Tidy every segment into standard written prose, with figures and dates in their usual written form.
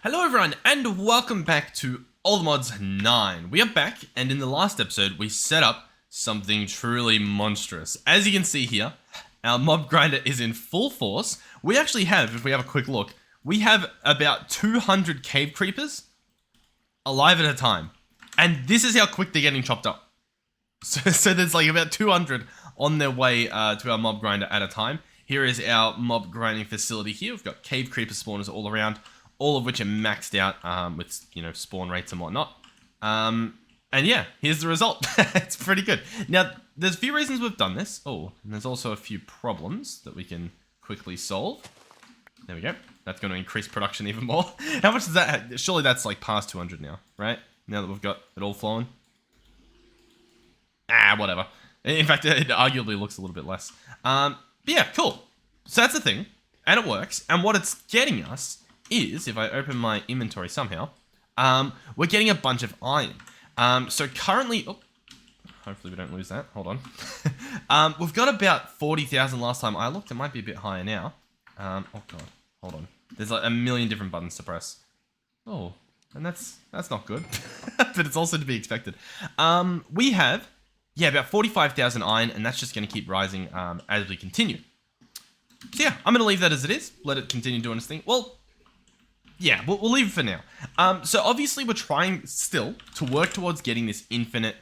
Hello everyone, and welcome back to All the Mods 9. We are back, and in the last episode, we set up something truly monstrous. As you can see here, our mob grinder is in full force. We actually have, if we have a quick look, we have about 200 cave creepers alive at a time. And this is how quick they're getting chopped up. So there's like about 200 on their way to our mob grinder at a time. Here is our mob grinding facility here. We've got cave creeper spawners all around, all of which are maxed out with, spawn rates and whatnot. And yeah, here's the result. It's pretty good. Now, there's a few reasons we've done this. Oh, and there's also a few problems that we can quickly solve. There we go. That's going to increase production even more. How much does that have? Surely that's like past 200 now, right? Now that we've got it all flowing. Whatever. In fact, it arguably looks a little bit less. But yeah, cool. So that's the thing. And it works. And what it's getting us is, if I open my inventory somehow, we're getting a bunch of iron. So currently, hopefully we don't lose that. Hold on. We've got about 40,000 last time I looked. It might be a bit higher now. Oh god, hold on. There's like a million different buttons to press. Oh, and that's not good, but it's also to be expected. We have, about 45,000 iron, and that's just going to keep rising as we continue. So yeah, I'm going to leave that as it is. Let it continue doing its thing. Well, yeah, we'll leave it for now. So obviously we're trying still to work towards getting this infinite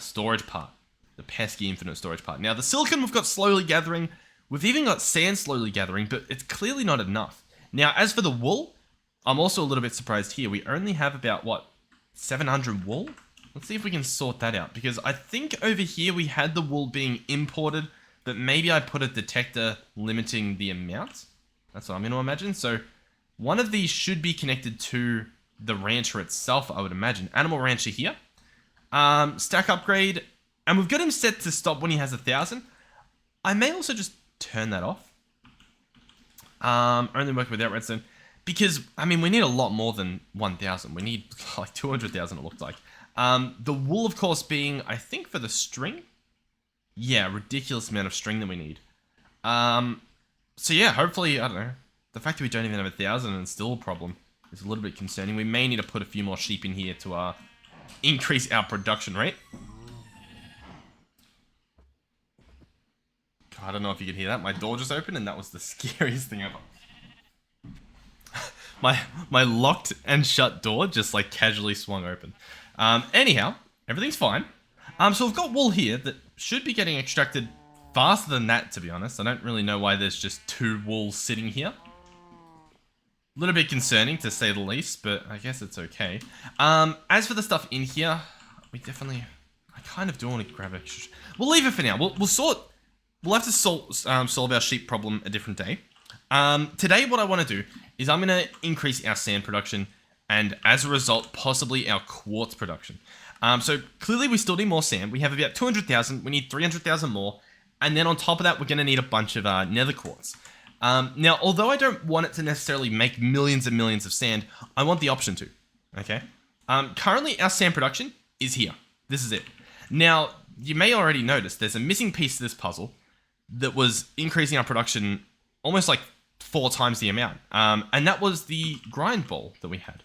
storage part. The pesky infinite storage part. Now, the silicon we've got slowly gathering. We've even got sand slowly gathering, but it's clearly not enough. Now, as for the wool, I'm also a little bit surprised here. We only have about, 700 wool? Let's see if we can sort that out, because I think over here we had the wool being imported, but maybe I put a detector limiting the amount. That's what I'm going to imagine. So one of these should be connected to the rancher itself, I would imagine. Animal rancher here. Stack upgrade. And we've got him set to stop when he has 1,000. I may also just turn that off. Only work without redstone. Because, we need a lot more than 1,000. We need like 200,000 it looked like. The wool, of course, being, I think, for the string. Yeah, ridiculous amount of string that we need. So yeah, hopefully, I don't know. The fact that we don't even have 1,000 and it's still a problem is a little bit concerning. We may need to put a few more sheep in here to increase our production rate. God, I don't know if you can hear that. My door just opened and that was the scariest thing ever. my locked and shut door just like casually swung open. Anyhow, everything's fine. So we've got wool here that should be getting extracted faster than that, to be honest. I don't really know why there's just 2 wool sitting here. A little bit concerning, to say the least, but I guess it's okay. As for the stuff in here, I kind of do want to grab extra. We'll leave it for now. We'll have to solve our sheep problem a different day. Today, what I want to do is I'm going to increase our sand production, and as a result, possibly our quartz production. So clearly we still need more sand. We have about 200,000. We need 300,000 more. And then on top of that, we're going to need a bunch of nether quartz. Now, although I don't want it to necessarily make millions and millions of sand, I want the option to. Okay? Currently, our sand production is here. This is it. Now, you may already notice there's a missing piece to this puzzle that was increasing our production almost like 4 times the amount. And that was the grind ball that we had.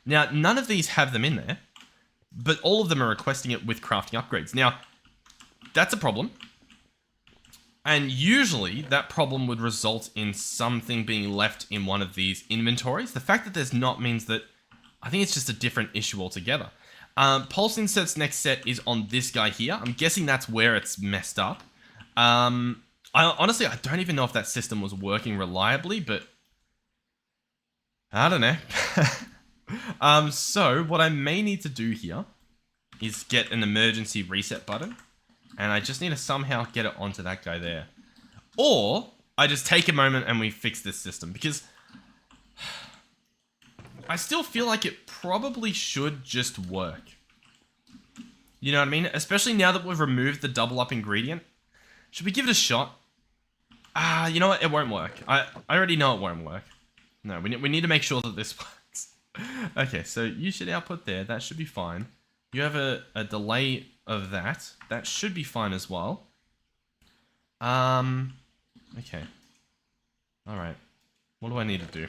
Now, none of these have them in there, but all of them are requesting it with crafting upgrades. Now, that's a problem. And usually, that problem would result in something being left in one of these inventories. The fact that there's not means that I think it's just a different issue altogether. Pulse Insert's next set is on this guy here. I'm guessing that's where it's messed up. Honestly, I don't even know if that system was working reliably, but I don't know. So what I may need to do here is get an emergency reset button. And I just need to somehow get it onto that guy there. Or I just take a moment and we fix this system. Because I still feel like it probably should just work. You know what I mean? Especially now that we've removed the double up ingredient. Should we give it a shot? You know what? It won't work. I already know it won't work. No, we need to make sure that this works. Okay, so you should output there. That should be fine. You have a delay of that. That should be fine as well. Okay. Alright. What do I need to do?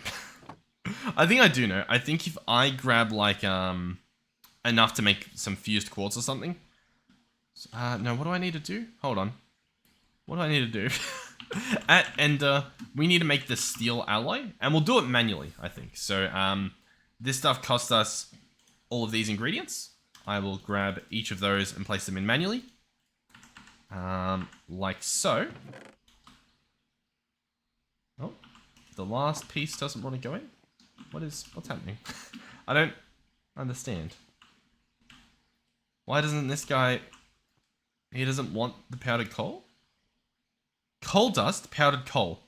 I think I do know. I think if I grab like enough to make some fused quartz or something. No, what do I need to do? Hold on. What do I need to do? At Ender, we need to make the steel alloy, and we'll do it manually, I think. So, this stuff costs us all of these ingredients. I will grab each of those and place them in manually. Like so. Oh, the last piece doesn't want to go in. What's happening? I don't understand. Why doesn't this guy... He doesn't want the powdered coal? Coal dust, powdered coal.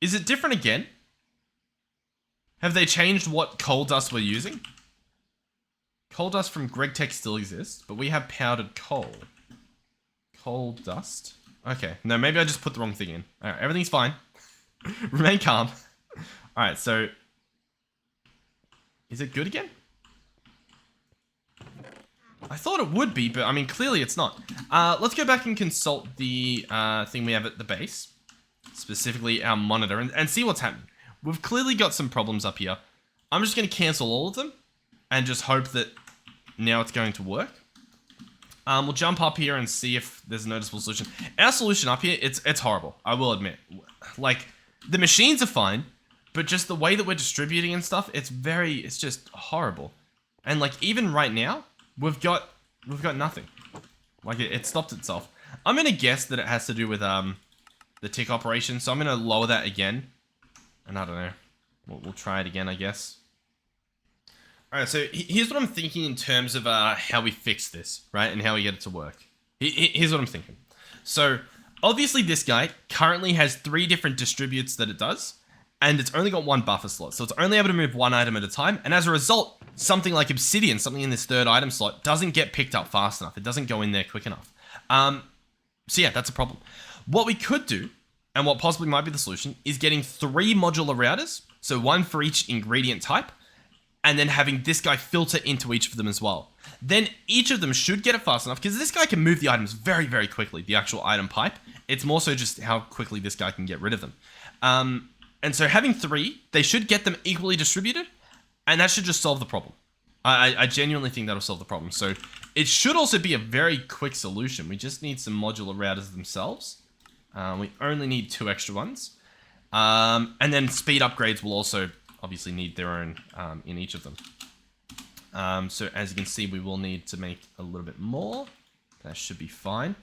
Is it different again? Have they changed what coal dust we're using? Coal dust from GregTech still exists, but we have powdered coal. Coal dust. Okay, no, maybe I just put the wrong thing in. Alright, everything's fine. Remain calm. Alright, so... Is it good again? I thought it would be, but I mean, clearly it's not. Let's go back and consult the thing we have at the base. Specifically our monitor, and see what's happening. We've clearly got some problems up here. I'm just going to cancel all of them and just hope that now it's going to work. We'll jump up here and see if there's a noticeable solution. Our solution up here, it's horrible, I will admit. Like, the machines are fine, but just the way that we're distributing and stuff, it's just horrible. And like, even right now, we've got nothing. Like, it stopped itself. I'm going to guess that it has to do with the tick operation, so I'm going to lower that again. And I don't know. We'll try it again, I guess. Alright, so here's what I'm thinking in terms of how we fix this, right? And how we get it to work. Here's what I'm thinking. So, obviously this guy currently has 3 different distributes that it does, and it's only got 1 buffer slot, so it's only able to move 1 item at a time, and as a result, something like obsidian, something in this 3rd item slot, doesn't get picked up fast enough. It doesn't go in there quick enough. So yeah, that's a problem. What we could do, and what possibly might be the solution, is getting 3 modular routers, so 1 for each ingredient type, and then having this guy filter into each of them as well. Then each of them should get it fast enough, because this guy can move the items very, very quickly, the actual item pipe. It's more so just how quickly this guy can get rid of them. And so having 3, they should get them equally distributed, and that should just solve the problem. I genuinely think that'll solve the problem. So it should also be a very quick solution. We just need some modular routers themselves. We only need 2 extra ones. And then speed upgrades will also obviously need their own in each of them. So as you can see, we will need to make a little bit more. That should be fine.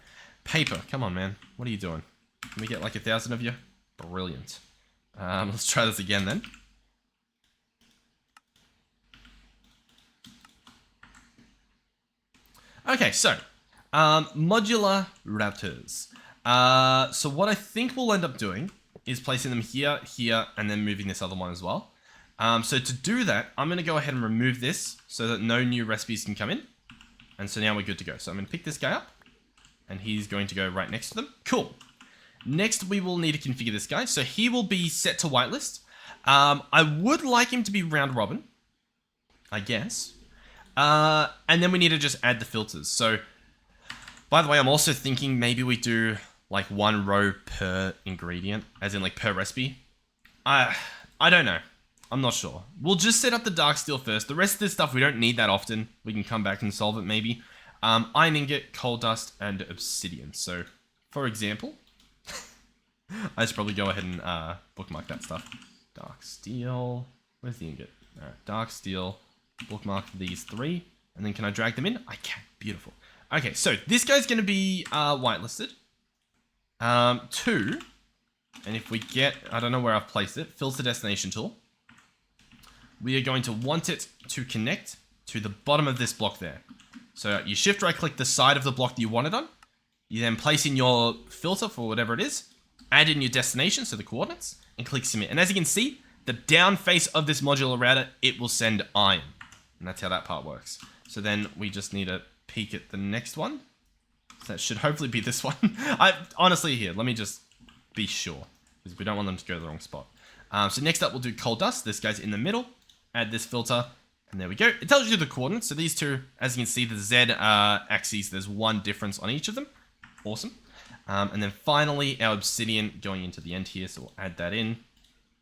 Paper, come on, man. What are you doing? Can we get like 1,000 of you? Brilliant. Let's try this again then. Okay, so modular routers. So what I think we'll end up doing is placing them here, here, and then moving this other one as well. So to do that, I'm going to go ahead and remove this so that no new recipes can come in. And so now we're good to go. So I'm going to pick this guy up, and he's going to go right next to them. Cool. Next, we will need to configure this guy. So he will be set to whitelist. I would like him to be round robin, I guess. And then we need to just add the filters. So, by the way, I'm also thinking maybe we do like 1 row per ingredient, as in like per recipe. I don't know. I'm not sure. We'll just set up the dark steel first. The rest of this stuff we don't need that often. We can come back and solve it maybe. Iron ingot, coal dust, and obsidian. So, for example, I should probably go ahead and bookmark that stuff. Dark steel. Where's the ingot? Alright, dark steel. Bookmark these 3. And then can I drag them in? I can. Beautiful. Okay, so this guy's going to be whitelisted. 2. And if we get, I don't know where I've placed it, filter destination tool. We are going to want it to connect to the bottom of this block there. So you shift right click the side of the block that you want it on. You then place in your filter for whatever it is. Add in your destination, so the coordinates, and click submit. And as you can see, the down face of this modular router, it will send iron. And that's how that part works. So then we just need to peek at the next one. So that should hopefully be this one. Honestly, here, let me just be sure, because we don't want them to go to the wrong spot. So next up, we'll do coal dust. This guy's in the middle. Add this filter, and there we go. It tells you the coordinates. So these 2, as you can see, the Z axes, there's 1 difference on each of them. Awesome. And then finally, our obsidian going into the end here. So we'll add that in.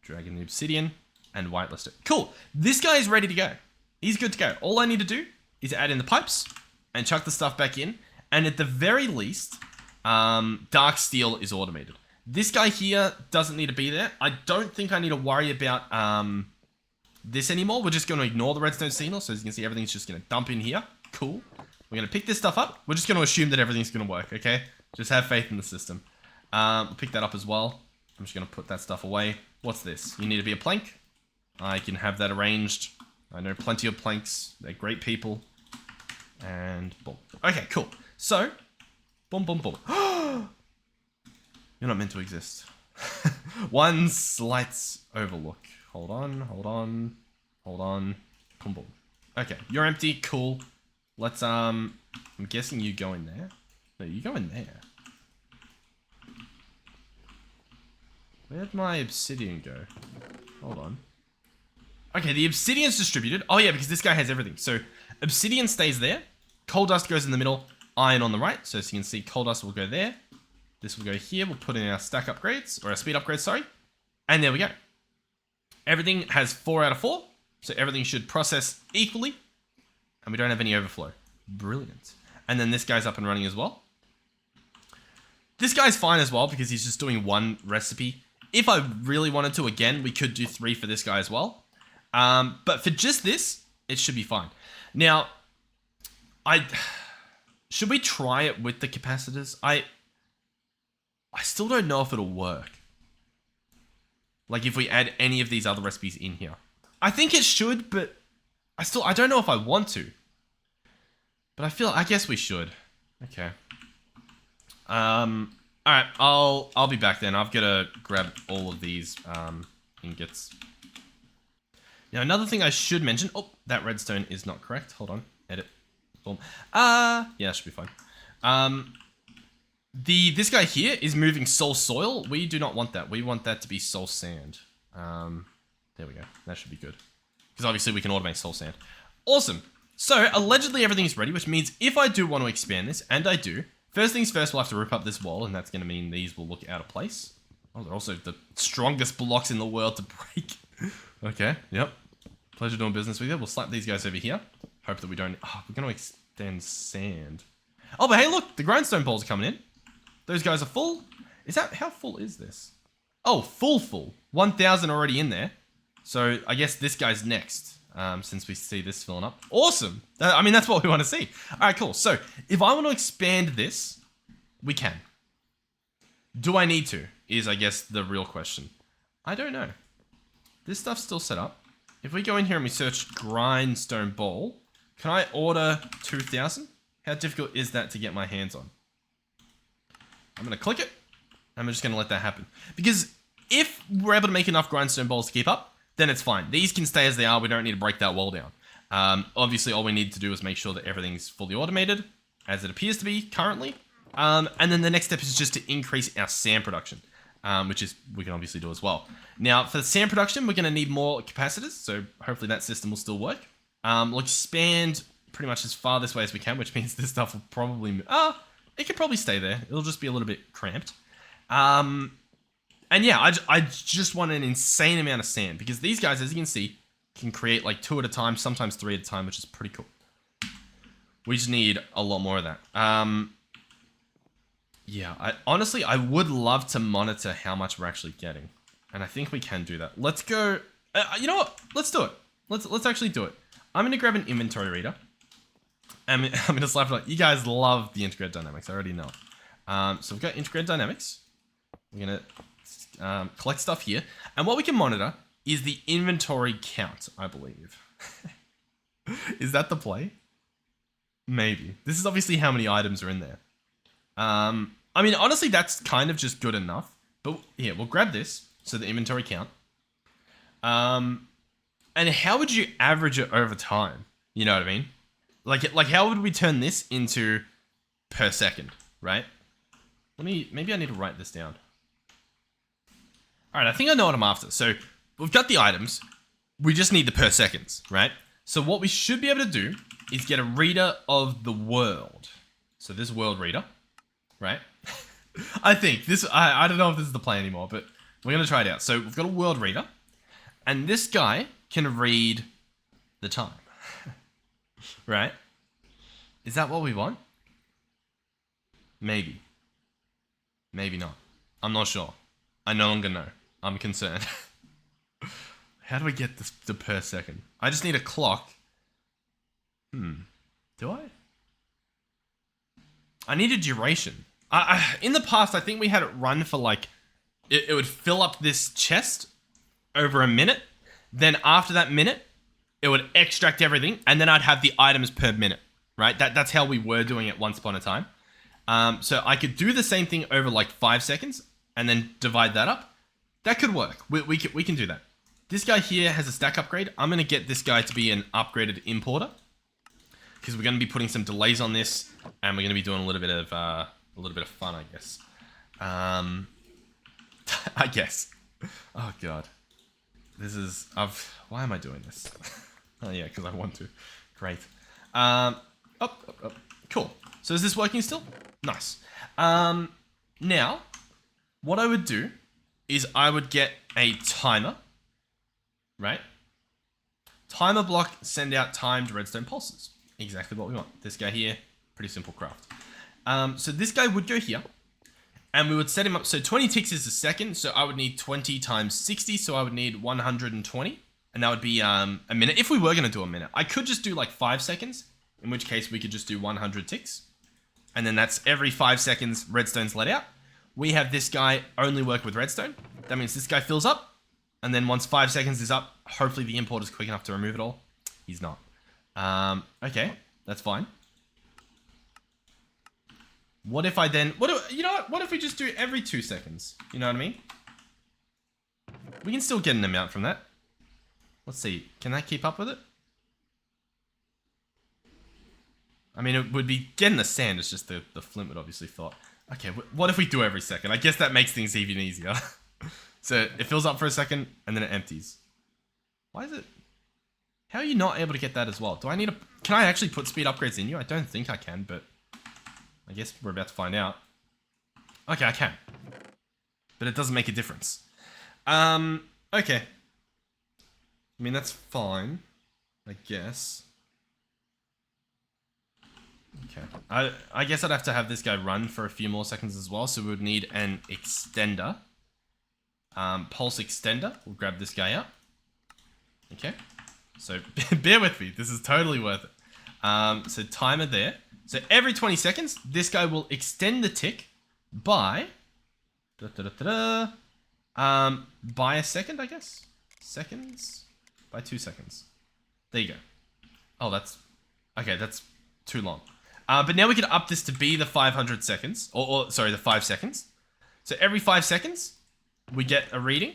Drag in the obsidian. and whitelist it. Cool. This guy is ready to go. He's good to go. All I need to do is add in the pipes and chuck the stuff back in. And at the very least, dark steel is automated. This guy here doesn't need to be there. I don't think I need to worry about this anymore. We're just going to ignore the redstone signal. So as you can see, everything's just going to dump in here. Cool. We're going to pick this stuff up. We're just going to assume that everything's going to work, okay? Just have faith in the system. We'll pick that up as well. I'm just going to put that stuff away. What's this? You need to be a plank. I can have that arranged. I know plenty of planks. They're great people. And boom. Okay, cool. So, boom, boom, boom. You're not meant to exist. One slight overlook. Hold on, hold on, hold on. Boom, boom. Okay, you're empty. Cool. Let's, I'm guessing you go in there. No, you go in there. Where'd my obsidian go? Hold on. Okay, the obsidian's distributed. Oh yeah, because this guy has everything. So, obsidian stays there. Coal dust goes in the middle. Iron on the right. So, as you can see, coal dust will go there. This will go here. We'll put in our stack upgrades. Or our speed upgrades, sorry. And there we go. Everything has 4 out of 4. So, everything should process equally. And we don't have any overflow. Brilliant. And then this guy's up and running as well. This guy's fine as well because he's just doing one recipe. If I really wanted to, again, we could do 3 for this guy as well. But for just this, it should be fine. Now, should we try it with the capacitors? I still don't know if it'll work. Like if we add any of these other recipes in here. I think it should, but I don't know if I want to. But I guess we should. Okay. Alright, I'll be back then. I've got to grab all of these ingots. Now, another thing I should mention... Oh, that redstone is not correct. Hold on. Edit. Boom. Yeah, that should be fine. This guy here is moving soul soil. We do not want that. We want that to be soul sand. There we go. That should be good. Because obviously we can automate soul sand. Awesome. So, allegedly everything is ready, which means if I do want to expand this, and I do... First things first, we'll have to rip up this wall, and that's going to mean these will look out of place. Oh, they're also the strongest blocks in the world to break. Okay, yep. Pleasure doing business with you. We'll slap these guys over here. Hope that we don't... Oh, we're going to extend sand. Oh, but hey, look! The grindstone balls are coming in. Those guys are full. How full is this? Oh, full. 1,000 already in there. So, I guess this guy's next. Since we see this filling up. Awesome! I mean, that's what we want to see. Alright, cool. So, if I want to expand this, we can. Do I need to? Is, I guess, the real question. I don't know. This stuff's still set up. If we go in here and we search grindstone ball, can I order 2,000? How difficult is that to get my hands on? I'm going to click it. I'm just going to let that happen. Because if we're able to make enough grindstone balls to keep up, then it's fine. These can stay as they are. We don't need to break that wall down. Obviously, all we need to do is make sure that everything's fully automated, as it appears to be currently. And then the next step is just to increase our sand production, which is we can obviously do as well. Now, for the sand production, we're going to need more capacitors, so hopefully that system will still work. We'll expand pretty much as far this way as we can, which means this stuff will probably... it could probably stay there. It'll just be a little bit cramped. And yeah, I just want an insane amount of sand because these guys, as you can see, can create like 2 at a time, sometimes 3 at a time, which is pretty cool. We just need a lot more of that. Yeah, honestly, I would love to monitor how much we're actually getting. And I think we can do that. Let's go... you know what? Let's do it. Let's actually do it. I'm going to grab an inventory reader. And I'm going to slap it on. You guys love the integrated dynamics. I already know it. So we've got integrated dynamics. We're going to... collect stuff here. And what we can monitor is the inventory count, I believe. Is that the play? Maybe. This is obviously how many items are in there. I mean, honestly, that's kind of just good enough. But here, we'll grab this. So the inventory count. And how would you average it over time? You know what I mean? Like how would we turn this into per second, right? Maybe I need to write this down. Alright, I think I know what I'm after. So, we've got the items. We just need the per seconds, right? So what we should be able to do is get a reader of the world. So this world reader, right? I think this, I don't know if this is the play anymore, but we're going to try it out. So we've got a world reader. And this guy can read the time. Right? Is that what we want? Maybe. Maybe not. I'm not sure. I no longer know. I'm concerned. How do we get this to per second? I just need a clock. Do I? I need a duration. In the past, I think we had it run for like... It would fill up this chest over a minute. Then after that minute, it would extract everything. And then I'd have the items per minute. Right? That's how we were doing it once upon a time. So I could do the same thing over like 5 seconds. And then divide that up. That could work. We can do that. This guy here has a stack upgrade. I'm going to get this guy to be an upgraded importer. Because we're going to be putting some delays on this. And we're going to be doing a little bit of fun, I guess. I guess. Oh, God. This is... why am I doing this? Oh, yeah, because I want to. Great. Up. Cool. So is this working still? Nice. Now, what I would do is I would get a timer. Right? Timer block, send out timed redstone pulses. Exactly what we want. This guy here, pretty simple craft. So this guy would go here. And we would set him up. So 20 ticks is a second. So I would need 20 times 60. So I would need 120. And that would be a minute. If we were going to do a minute. I could just do like 5 seconds. In which case we could just do 100 ticks. And then that's every 5 seconds redstone's let out. We have this guy only work with redstone. That means this guy fills up. And then once 5 seconds is up, hopefully the importer's quick enough to remove it all. He's not. Okay, that's fine. What if I then... you know what? What if we just do every 2 seconds? You know what I mean? We can still get an amount from that. Let's see. Can that keep up with it? I mean, it would be getting the sand. It's just the flint would obviously fill up. Okay, what if we do every second? I guess that makes things even easier. So it fills up for a second and then it empties. Why is it... How are you not able to get that as well? Do I need a... Can I actually put speed upgrades in you? I don't think I can, but... I guess we're about to find out. Okay, I can. But it doesn't make a difference. Okay. I mean, that's fine. I guess. Okay. I guess I'd have to have this guy run for a few more seconds as well. So we would need an extender. Pulse extender. We'll grab this guy out. Okay. So bear with me. This is totally worth it. So timer there. So every 20 seconds, this guy will extend the tick by... by a second, I guess? Seconds? By 2 seconds. There you go. Oh, that's... Okay, that's too long. But now we can up this to be the 500 seconds. Sorry, the 5 seconds. So every 5 seconds, we get a reading.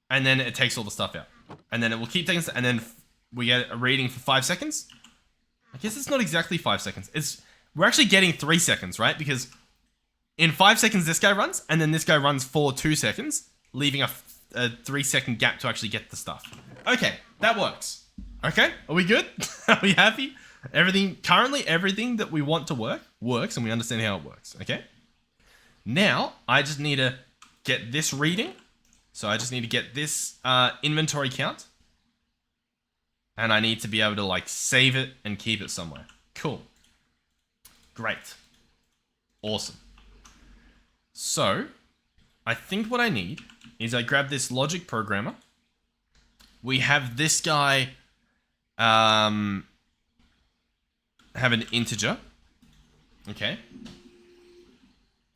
And then it takes all the stuff out. And then it will keep taking... And then we get a reading for 5 seconds. I guess it's not exactly 5 seconds. We're actually getting 3 seconds, right? Because in 5 seconds, this guy runs. And then this guy runs for 2 seconds. Leaving a 3 second gap to actually get the stuff. Okay, that works. Okay, are we good? Are we happy? Currently everything that we want to works, and we understand how it works, okay? Now, I just need to get this reading. So I just need to get this inventory count. And I need to be able to like save it and keep it somewhere. Cool. Great. Awesome. So, I think what I need is I grab this logic programmer. We have this guy have an integer. Okay.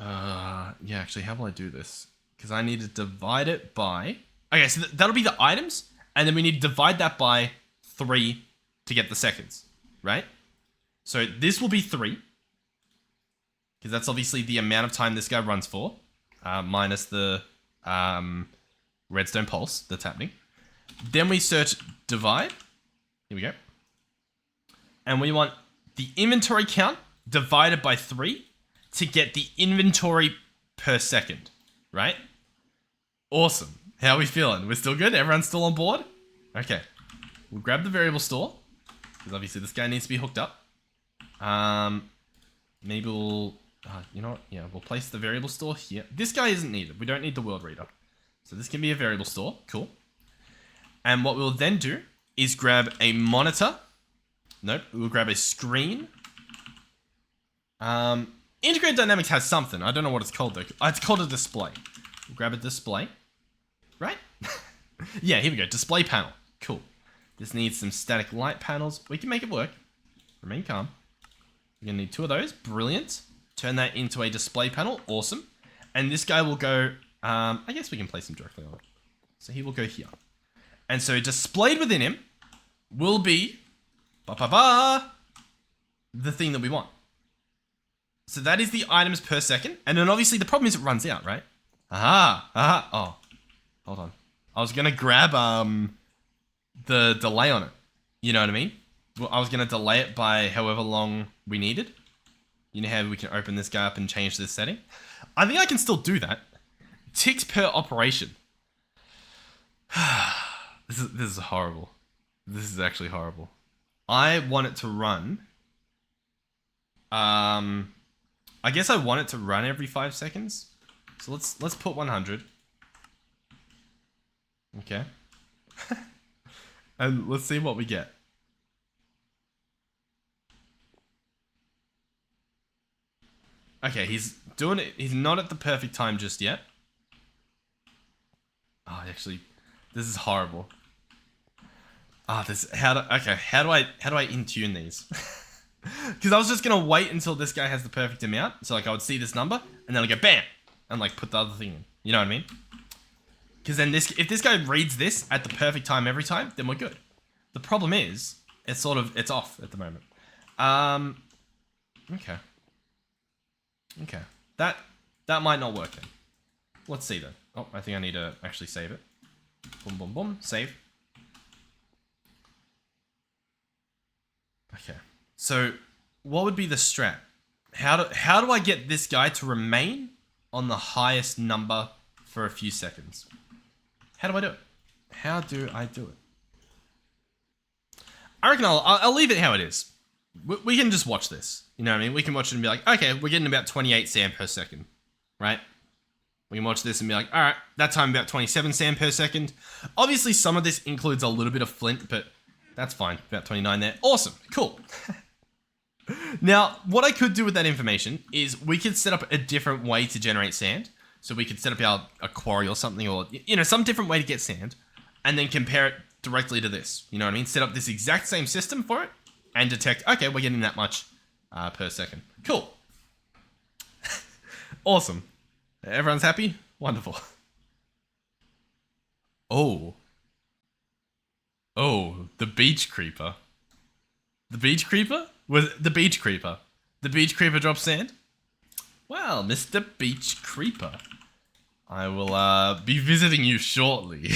Yeah, actually, how will I do this? Because I need to divide it by... Okay, so that'll be the items. And then we need to divide that by 3 to get the seconds, right? So this will be 3. Because that's obviously the amount of time this guy runs for. Minus the redstone pulse that's happening. Then we search divide. Here we go. And we want the inventory count divided by 3 to get the inventory per second, right? Awesome. How are we feeling? We're still good? Everyone's still on board? Okay. We'll grab the variable store. Because obviously this guy needs to be hooked up. Maybe we'll... you know what? Yeah, we'll place the variable store here. This guy isn't needed. We don't need the world reader. So this can be a variable store. Cool. And what we'll then do is grab a monitor. Nope, we'll grab a screen. Integrated Dynamics has something. I don't know what it's called though. It's called a display. We'll grab a display. Right? Yeah, here we go. Display panel. Cool. This needs some static light panels. We can make it work. Remain calm. We're going to need 2 of those. Brilliant. Turn that into a display panel. Awesome. And this guy will go... I guess we can place him directly on it. So he will go here. And so displayed within him will be... the thing that we want. So that is the items per second. And then obviously the problem is it runs out, right? Oh, hold on. I was going to grab the delay on it. You know what I mean? Well, I was going to delay it by however long we needed. You know how we can open this guy up and change this setting? I think I can still do that. Ticks per operation. This is horrible. This is actually horrible. I want it to run. I guess I want it to run every 5 seconds. So let's put 100. Okay. And let's see what we get. Okay, he's doing it. He's not at the perfect time just yet. Oh, actually, this is horrible. Ah, how do I in-tune these? Because I was just gonna wait until this guy has the perfect amount. So like I would see this number and then I go bam and like put the other thing in. You know what I mean? Because then if this guy reads this at the perfect time every time, then we're good. The problem is it's off at the moment. Okay. Okay. That might not work then. Let's see then. Oh, I think I need to actually save it. Boom, boom, boom. Save. Okay. So, what would be the strat? How do I get this guy to remain on the highest number for a few seconds? How do I do it? How do I do it? I reckon I'll leave it how it is. We can just watch this. You know what I mean? We can watch it and be like, okay, we're getting about 28 sand per second, right? We can watch this and be like, all right, that time about 27 sand per second. Obviously, some of this includes a little bit of flint, but that's fine. About 29 there. Awesome. Cool. Now, what I could do with that information is we could set up a different way to generate sand. So we could set up a quarry or something, or, you know, some different way to get sand, and then compare it directly to this. You know what I mean? Set up this exact same system for it and detect, okay, we're getting that much per second. Cool. Awesome. Everyone's happy? Wonderful. Oh, the beach creeper. The beach creeper? The beach creeper. The beach creeper drops sand? Well, Mr. Beach Creeper, I will be visiting you shortly.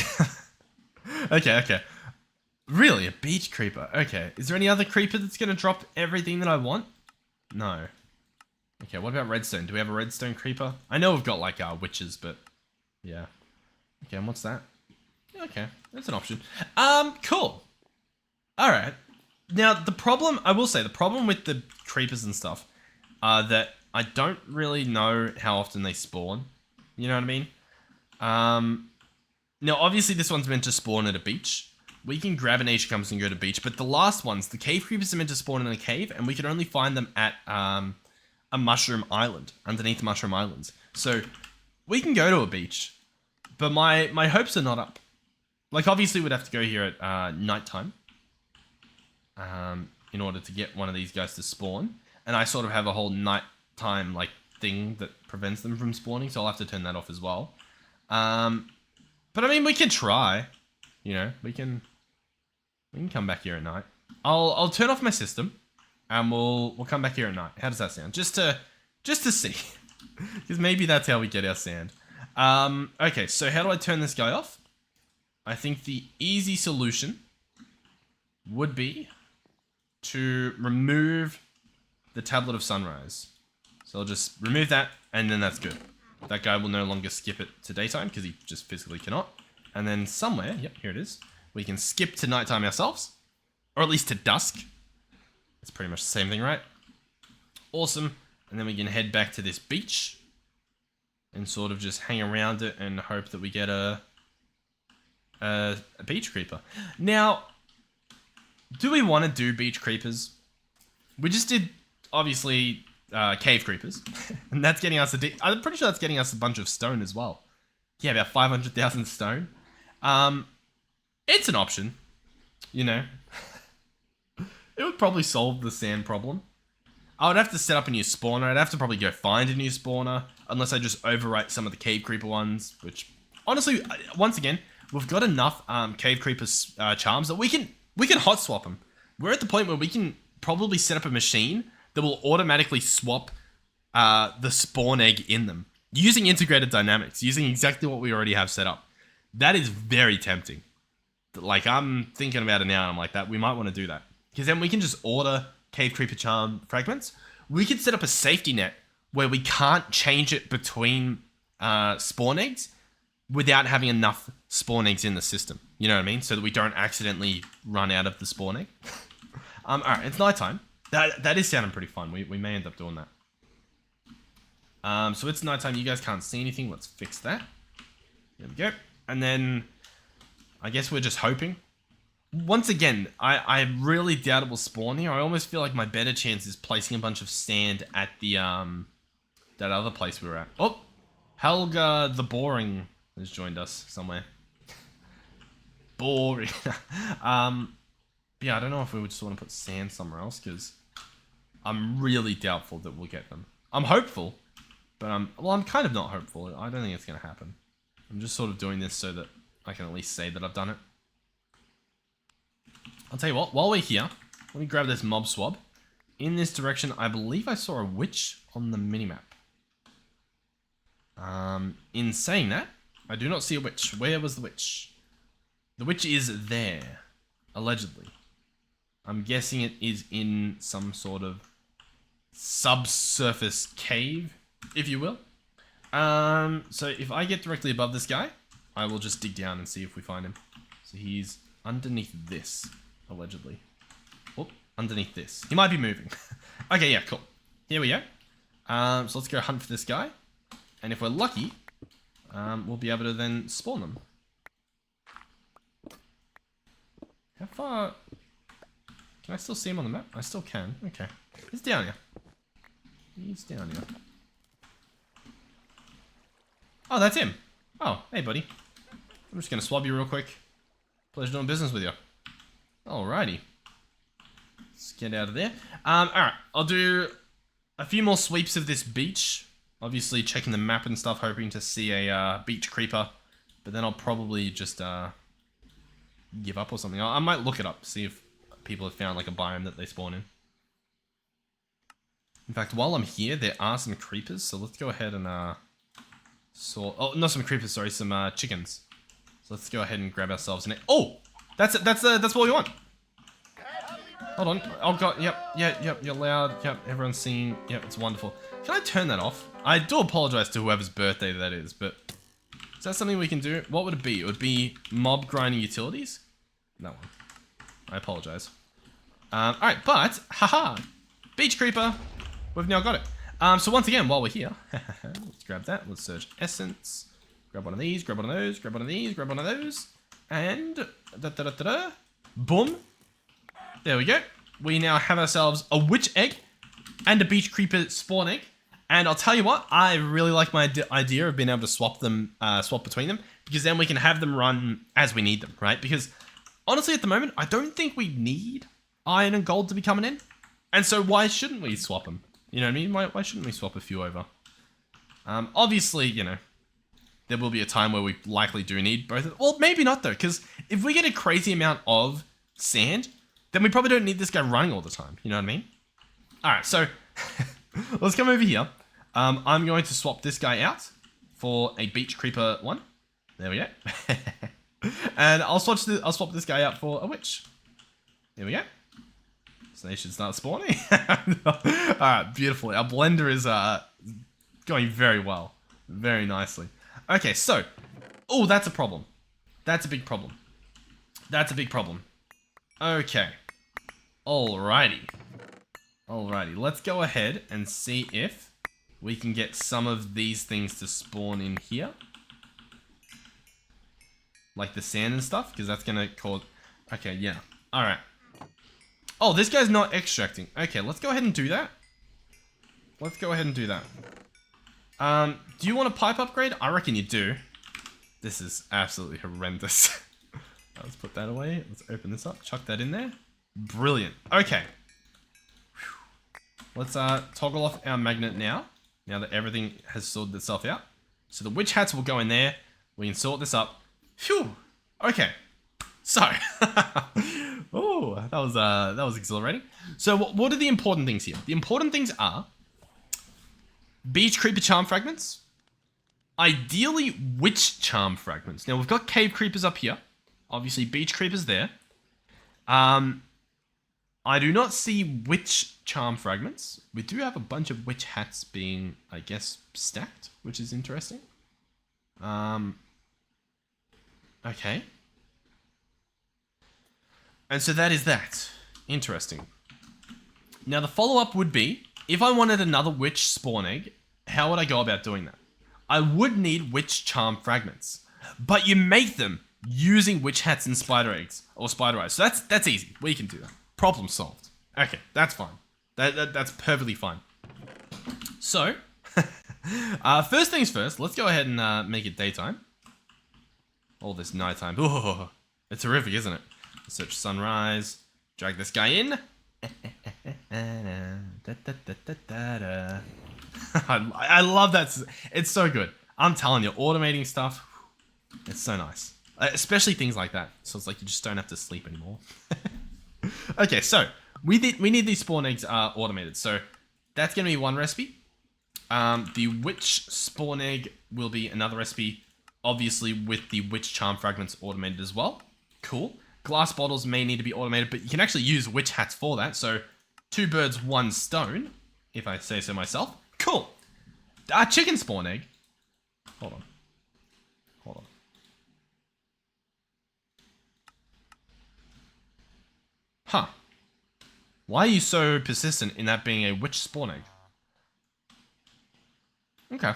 Okay. Really, a beach creeper. Okay, is there any other creeper that's going to drop everything that I want? No. Okay, what about redstone? Do we have a redstone creeper? I know we've got, like, witches, but... yeah. Okay, and what's that? Okay, that's an option. Cool. Alright. Now, the problem... I will say, the problem with the creepers and stuff are that I don't really know how often they spawn. You know what I mean? Now, obviously, this one's meant to spawn at a beach. We can grab an nature compass and go to beach, but the last ones, the cave creepers are meant to spawn in a cave, and we can only find them at a mushroom island, underneath mushroom islands. So, we can go to a beach, but my hopes are not up. Like, obviously, we'd have to go here at nighttime in order to get one of these guys to spawn, and I sort of have a whole nighttime, like, thing that prevents them from spawning, so I'll have to turn that off as well. But I mean, we can try. You know, we can come back here at night. I'll turn off my system, and we'll come back here at night. How does that sound? Just to see, because maybe that's how we get our sand. Okay, so how do I turn this guy off? I think the easy solution would be to remove the tablet of sunrise. So I'll just remove that, and then that's good. That guy will no longer skip it to daytime because he just physically cannot. And then somewhere, yep, here it is, we can skip to nighttime ourselves, or at least to dusk. It's pretty much the same thing, right? Awesome. And then we can head back to this beach and sort of just hang around it and hope that we get a a beach creeper. Now, do we want to do beach creepers? We just did, obviously, cave creepers. And that's getting us I'm pretty sure that's getting us a bunch of stone as well. Yeah, about 500,000 stone. It's an option, you know. It would probably solve the sand problem. I would have to set up a new spawner. I'd have to probably go find a new spawner, unless I just overwrite some of the cave creeper ones, which, honestly, once again, we've got enough cave creeper charms that we can hot swap them. We're at the point where we can probably set up a machine that will automatically swap the spawn egg in them, using integrated dynamics, using exactly what we already have set up. That is very tempting. Like, I'm thinking about it now, and I'm like, that we might want to do that. Because then we can just order cave creeper charm fragments. We could set up a safety net where we can't change it between spawn eggs without having enough spawn eggs in the system. You know what I mean? So that we don't accidentally run out of the spawn egg. Alright, it's nighttime. That is sounding pretty fun. We may end up doing that. So it's nighttime. You guys can't see anything. Let's fix that. There we go. And then I guess we're just hoping. Once again, I really doubt it will spawn here. I almost feel like my better chance is placing a bunch of sand at the that other place we were at. Oh, Helga the Boring has joined us somewhere. Boring. Yeah, I don't know if we would just want to put sand somewhere else, because I'm really doubtful that we'll get them. I'm hopeful, but I'm kind of not hopeful. I don't think it's going to happen. I'm just sort of doing this so that I can at least say that I've done it. I'll tell you what, while we're here, let me grab this mob swab. In this direction, I believe I saw a witch on the minimap. In saying that, I do not see a witch. Where was the witch? The witch is there, allegedly. I'm guessing it is in some sort of subsurface cave, if you will. So if I get directly above this guy, I will just dig down and see if we find him. So he's underneath this, allegedly. Oh, underneath this. He might be moving. Okay, yeah, cool. Here we go. So let's go hunt for this guy. And if we're lucky, we'll be able to then spawn them. How far? Can I still see him on the map? I still can. Okay. He's down here. He's down here. Oh, that's him. Oh, hey, buddy. I'm just going to swab you real quick. Pleasure doing business with you. Alrighty. Let's get out of there. Alright. I'll do a few more sweeps of this beach. Obviously, checking the map and stuff, hoping to see a beach creeper. But then I'll probably just give up or something. I might look it up, see if people have found like a biome that they spawn in. In fact, while I'm here, there are some creepers, so let's go ahead and oh, not some creepers, sorry, some chickens. So let's go ahead and grab ourselves an egg. Oh, that's it. That's what we want. Hold on. Oh god. Yep. You're loud. Yep. Everyone's singing. Yep. It's wonderful. Can I turn that off? I do apologize to whoever's birthday that is, but is that something we can do? What would it be? It would be mob grinding utilities. That one. I apologize. All right, but haha, beach creeper. We've now got it. So once again, while we're here, let's grab that. Let's search essence. Grab one of these. Grab one of those. Grab one of these. Grab one of those. And boom. There we go. We now have ourselves a witch egg and a beach creeper spawn egg. And I'll tell you what, I really like my idea of being able to swap them, swap between them, because then we can have them run as we need them, right? Because honestly, at the moment, I don't think we need iron and gold to be coming in. And so why shouldn't we swap them? You know what I mean? Why shouldn't we swap a few over? Obviously, you know, there will be a time where we likely do need both of them. Well, maybe not though, because if we get a crazy amount of sand, then we probably don't need this guy running all the time. You know what I mean? All right, so let's come over here. I'm going to swap this guy out for a beach creeper one. There we go. And I'll swap this guy out for a witch. There we go. So they should start spawning. Alright, beautiful. Our blender is going very well. Very nicely. Okay, so. Oh, that's a problem. That's a big problem. That's a big problem. Okay. Alrighty. Alrighty, let's go ahead and see if we can get some of these things to spawn in here. like the sand and stuff, because that's gonna cause... Okay, yeah. Alright. Oh, this guy's not extracting. Okay, let's go ahead and do that. Let's go ahead and do that. Do you want a pipe upgrade? I reckon you do. This is absolutely horrendous. Let's put that away. Let's open this up. Chuck that in there. Brilliant. Okay. Let's toggle off our magnet now. Now that everything has sorted itself out. So the witch hats will go in there. We can sort this up. Phew. Okay. So. Oh, that was exhilarating. So what are the important things here? The important things are beach creeper charm fragments. Ideally witch charm fragments. Now we've got cave creepers up here. Obviously beach creepers there. I do not see witch charm fragments. We do have a bunch of witch hats being, I guess, stacked, which is interesting. Okay. And so that is that. Interesting. Now the follow-up would be, if I wanted another witch spawn egg, how would I go about doing that? I would need witch charm fragments. But you make them using witch hats and spider eggs, or spider eyes. So that's easy. We can do that. Problem solved. Okay, that's fine. That's perfectly fine. So, first things first, let's go ahead and make it daytime. All this nighttime. Ooh, it's horrific, isn't it? Search sunrise. Drag this guy in. I love that. It's so good. I'm telling you, automating stuff, it's so nice. Especially things like that. So it's like you just don't have to sleep anymore. Okay, so we need these spawn eggs automated. So that's going to be one recipe. The witch spawn egg will be another recipe. Obviously with the witch charm fragments automated as well. Cool. Glass bottles may need to be automated, but you can actually use witch hats for that. So 2 birds, 1 stone, if I say so myself. Cool. Chicken spawn egg. Hold on. Huh. Why are you so persistent in that being a witch spawn egg? Okay.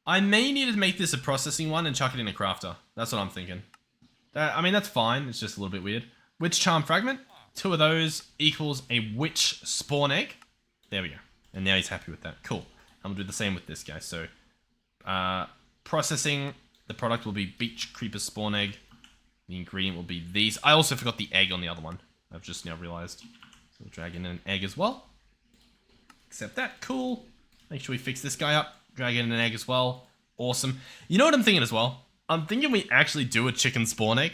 I may need to make this a processing one and chuck it in a crafter. That's what I'm thinking. I mean, that's fine. It's just a little bit weird. Witch charm fragment. 2 of those equals a witch spawn egg. There we go. And now he's happy with that. Cool. I'm going to do the same with this guy. So, processing. The product will be beach creeper spawn egg. The ingredient will be these. I also forgot the egg on the other one. I've just now realized. So we'll drag in an egg as well. Accept that. Cool. Make sure we fix this guy up. Drag in an egg as well. Awesome. You know what I'm thinking as well? I'm thinking we actually do a chicken spawn egg.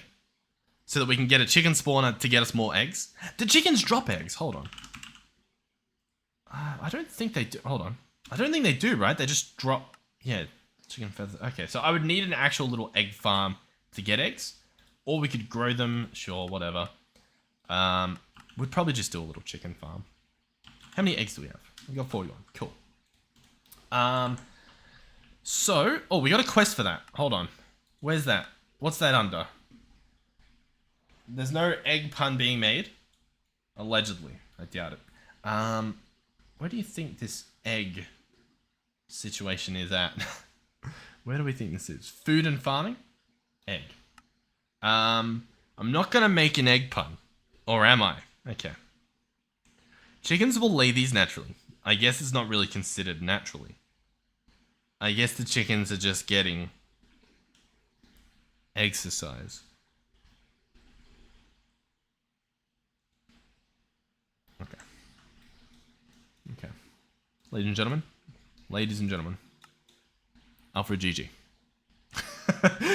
So that we can get a chicken spawner to get us more eggs. Do chickens drop eggs? Hold on. I don't think they do. Hold on. I don't think they do, right? They just drop... Yeah, chicken feathers. Okay, so I would need an actual little egg farm to get eggs. Or we could grow them. Sure, whatever. We'd probably just do a little chicken farm. How many eggs do we have? We got 41. Cool. So... Oh, we got a quest for that. Hold on. Where's that? What's that under? There's no egg pun being made. Allegedly. I doubt it. Where do you think this egg situation is at? Where do we think this is? Food and farming? Egg. I'm not gonna make an egg pun. Or am I? Okay. Chickens will lay these naturally. I guess it's not really considered naturally. I guess the chickens are just getting exercise. Okay. Ladies and gentlemen. Alfred GG.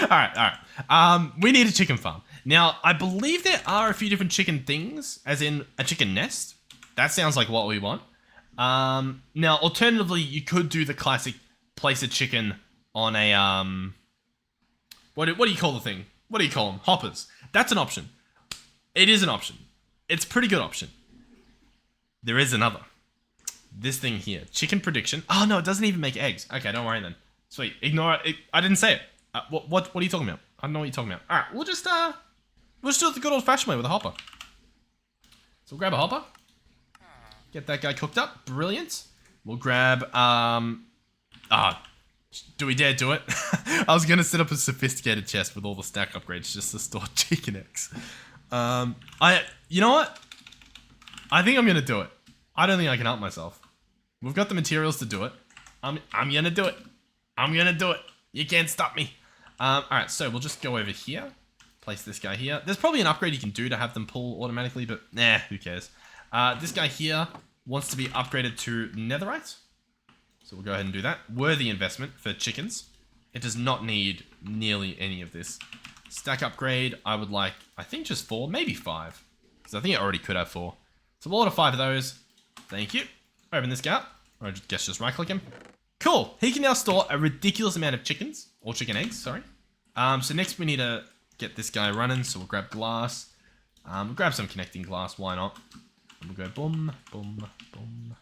Alright. We need a chicken farm. Now, I believe there are a few different chicken things, as in a chicken nest. That sounds like what we want. Now, alternatively, you could do the classic place a chicken on a, what do you call the thing? What do you call them? Hoppers. That's an option. It is an option. It's a pretty good option. There is another. This thing here. Chicken prediction. Oh, no, it doesn't even make eggs. Okay, don't worry then. Sweet. Ignore it. I didn't say it. What are you talking about? I don't know what you're talking about. Alright, we'll just do it the good old-fashioned way with a hopper. So we'll grab a hopper. Get that guy cooked up. Brilliant. We'll grab, Do we dare do it? I was gonna set up a sophisticated chest with all the stack upgrades just to store chicken eggs. You know what? I think I'm gonna do it. I don't think I can help myself. We've got the materials to do it. I'm gonna do it. I'm gonna do it. You can't stop me. Alright, so we'll just go over here. Place this guy here. There's probably an upgrade you can do to have them pull automatically, but nah, who cares? This guy here wants to be upgraded to netherite. So we'll go ahead and do that. Worthy investment for chickens. It does not need nearly any of this. Stack upgrade, I would like, I think just 4, maybe 5. Because I think it already could have 4. So we'll order 5 of those. Thank you. Open this guy up. Or I guess just right click him. Cool. He can now store a ridiculous amount of chickens. Or chicken eggs, sorry. So next we need to get this guy running. So we'll grab glass. We'll grab some connecting glass. Why not? And we'll go boom, boom, boom, boom,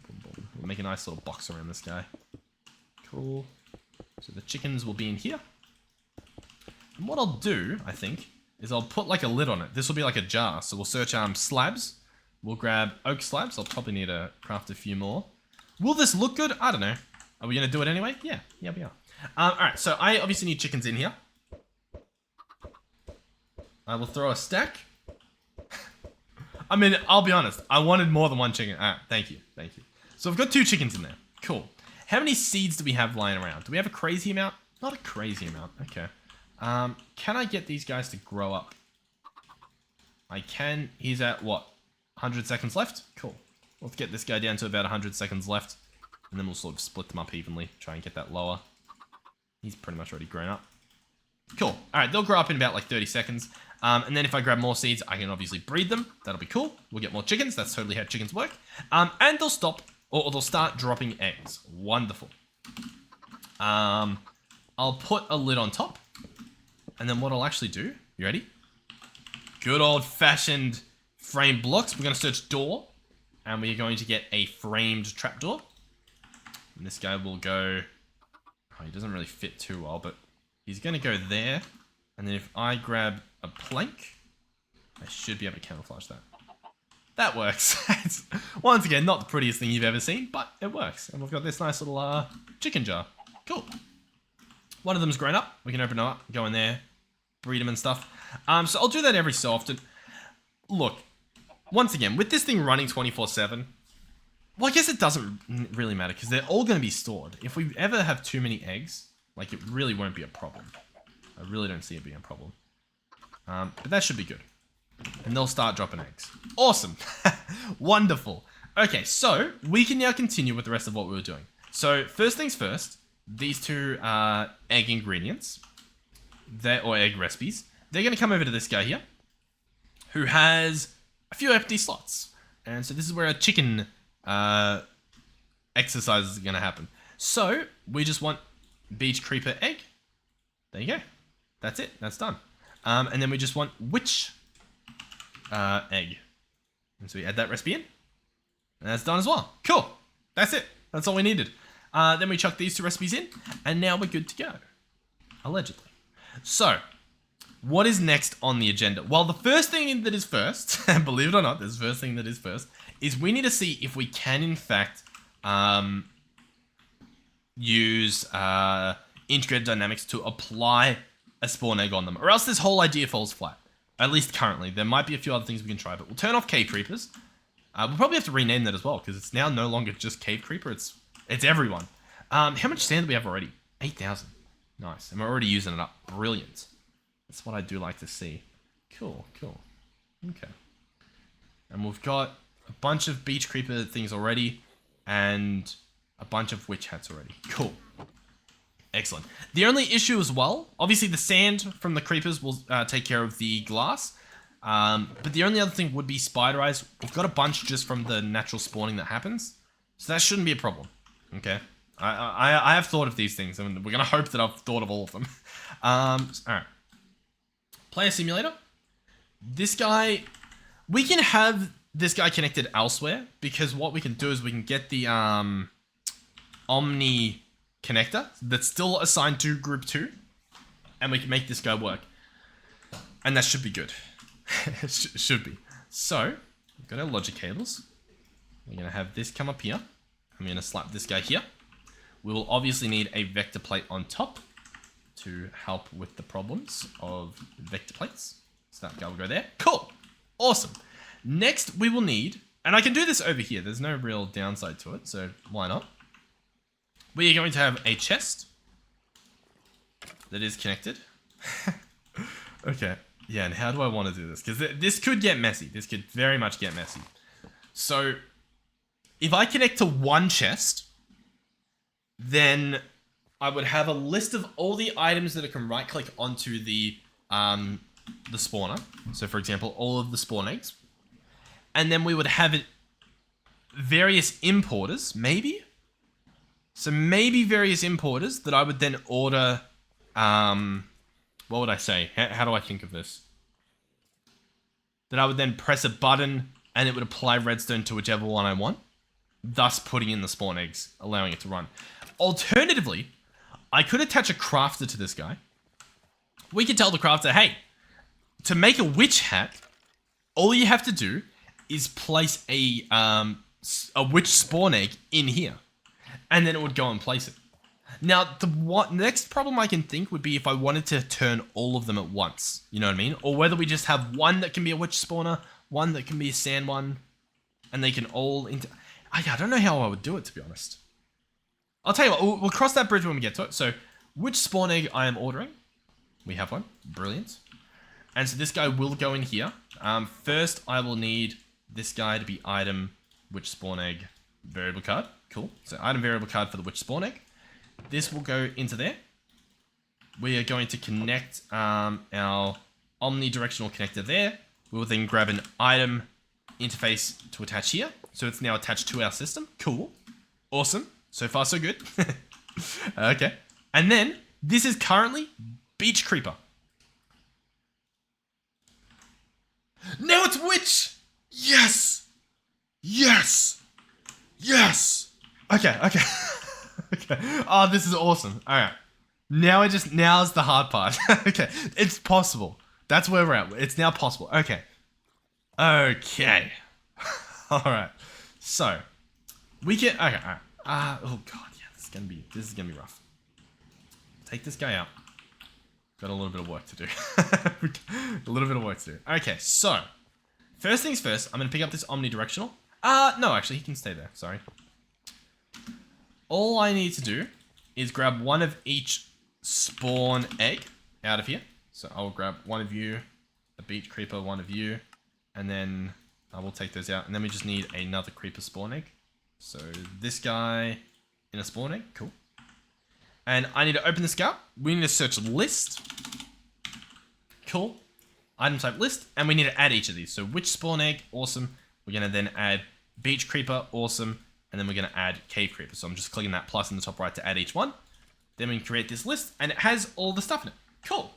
boom, boom. We'll make a nice little box around this guy. Cool. So the chickens will be in here. And what I'll do, I think, is I'll put like a lid on it. This will be like a jar. So we'll search slabs. We'll grab oak slabs. I'll probably need to craft a few more. Will this look good? I don't know. Are we going to do it anyway? Yeah, we are. Alright, so I obviously need chickens in here. I will throw a stack. I mean, I'll be honest. I wanted more than one chicken. Alright, thank you. So I've got 2 chickens in there. Cool. How many seeds do we have lying around? Do we have a crazy amount? Not a crazy amount. Okay. Can I get these guys to grow up? I can. He's at what? 100 seconds left? Cool. Let's get this guy down to about 100 seconds left. And then we'll sort of split them up evenly. Try and get that lower. He's pretty much already grown up. Cool. Alright, they'll grow up in about like 30 seconds. And then if I grab more seeds, I can obviously breed them. That'll be cool. We'll get more chickens. That's totally how chickens work. And they'll stop, or they'll start dropping eggs. Wonderful. I'll put a lid on top. And then what I'll actually do, you ready? Good old-fashioned frame blocks. We're going to search door. And we're going to get a framed trapdoor. And this guy will go... Oh, he doesn't really fit too well, but he's going to go there. And then if I grab a plank, I should be able to camouflage that. That works. It's, once again, not the prettiest thing you've ever seen, but it works. And we've got this nice little chicken jar. Cool. One of them's grown up. We can open them up, go in there, breed them and stuff. So I'll do that every so often. Look, once again, with this thing running 24/7, well, I guess it doesn't really matter because they're all going to be stored. If we ever have too many eggs, like, it really won't be a problem. I really don't see it being a problem. But that should be good. And they'll start dropping eggs. Awesome. Wonderful. Okay, so we can now continue with the rest of what we were doing. So first things first, these 2 egg ingredients, or egg recipes, they're going to come over to this guy here, who has a few empty slots. And so this is where our chicken exercises are going to happen. So we just want beach creeper egg. There you go. That's it. That's done. And then we just want witch egg. And so we add that recipe in. And that's done as well. Cool. That's it. That's all we needed. Then we chuck these 2 recipes in. And now we're good to go. Allegedly. So, what is next on the agenda? Well, the first thing that is first, believe it or not, this first thing that is first, is we need to see if we can, in fact, use integrated dynamics to apply a spawn egg on them, or else this whole idea falls flat. At least currently. There might be a few other things we can try, but we'll turn off cave creepers. We'll probably have to rename that as well, because it's now no longer just cave creeper, it's everyone. How much sand do we have already? 8,000. Nice. And we're already using it up. Brilliant. That's what I do like to see. Cool. Okay. And we've got a bunch of beach creeper things already, and a bunch of witch hats already. Cool. Excellent. The only issue as well, obviously the sand from the creepers will take care of the glass. But the only other thing would be spider eyes. We've got a bunch just from the natural spawning that happens. So that shouldn't be a problem. Okay. I have thought of these things, and we're going to hope that I've thought of all of them. Alright. Player simulator. This guy, we can have this guy connected elsewhere, because what we can do is we can get the Omni connector that's still assigned to group 2, and we can make this guy work. And that should be good. Should be. So, we've got our logic cables. We're going to have this come up here. I'm going to slap this guy here. We will obviously need a vector plate on top to help with the problems of vector plates. So that guy will go there. Cool. Awesome. Next, we will need, and I can do this over here. There's no real downside to it, so why not? We are going to have a chest that is connected. Okay. Yeah, and how do I want to do this? Because this could get messy. This could very much get messy. So, if I connect to one chest, then I would have a list of all the items that I can right-click onto the spawner. So, for example, all of the spawn eggs. And then we would have it various importers, maybe? So maybe various importers that I would then order, what would I say? How do I think of this? That I would then press a button and it would apply redstone to whichever one I want, thus putting in the spawn eggs, allowing it to run. Alternatively, I could attach a crafter to this guy. We could tell the crafter, hey, to make a witch hat, all you have to do is place a witch spawn egg in here. And then it would go and place it. Now, the next problem I can think would be if I wanted to turn all of them at once. You know what I mean? Or whether we just have one that can be a witch spawner, one that can be a sand one, and they can all... I don't know how I would do it, to be honest. I'll tell you what, we'll cross that bridge when we get to it. So, which spawn egg I am ordering? We have one. Brilliant. And so this guy will go in here. First, I will need this guy to be item witch spawn egg variable card. Cool. So item variable card for the witch spawn egg. This will go into there. We are going to connect our omnidirectional connector there. We will then grab an item interface to attach here. So it's now attached to our system. Cool. Awesome. So far, so good. Okay. And then this is currently Beach Creeper. Now it's Witch! Yes! Yes! Yes! Okay. Okay. Oh, this is awesome. Alright. Now's the hard part. Okay. It's possible. That's where we're at. It's now possible. Okay. Okay. Alright. So, we can... Okay, alright. Oh god, yeah, this is gonna be rough. Take this guy out. Got a little bit of work to do. A little bit of work to do. Okay, so first things first, I'm gonna pick up this omnidirectional. No, actually, he can stay there. Sorry. All I need to do is grab one of each spawn egg out of here. So I'll grab one of you, a beach creeper, one of you, and then I will take those out. And then we just need another creeper spawn egg. So this guy in a spawn egg, cool. And I need to open this guy up. We need to search list. Cool. Item type list. And we need to add each of these. So which spawn egg, awesome. We're going to then add beach creeper, awesome. And then we're going to add cave creeper. So I'm just clicking that plus in the top right to add each one. Then we can create this list and it has all the stuff in it. Cool.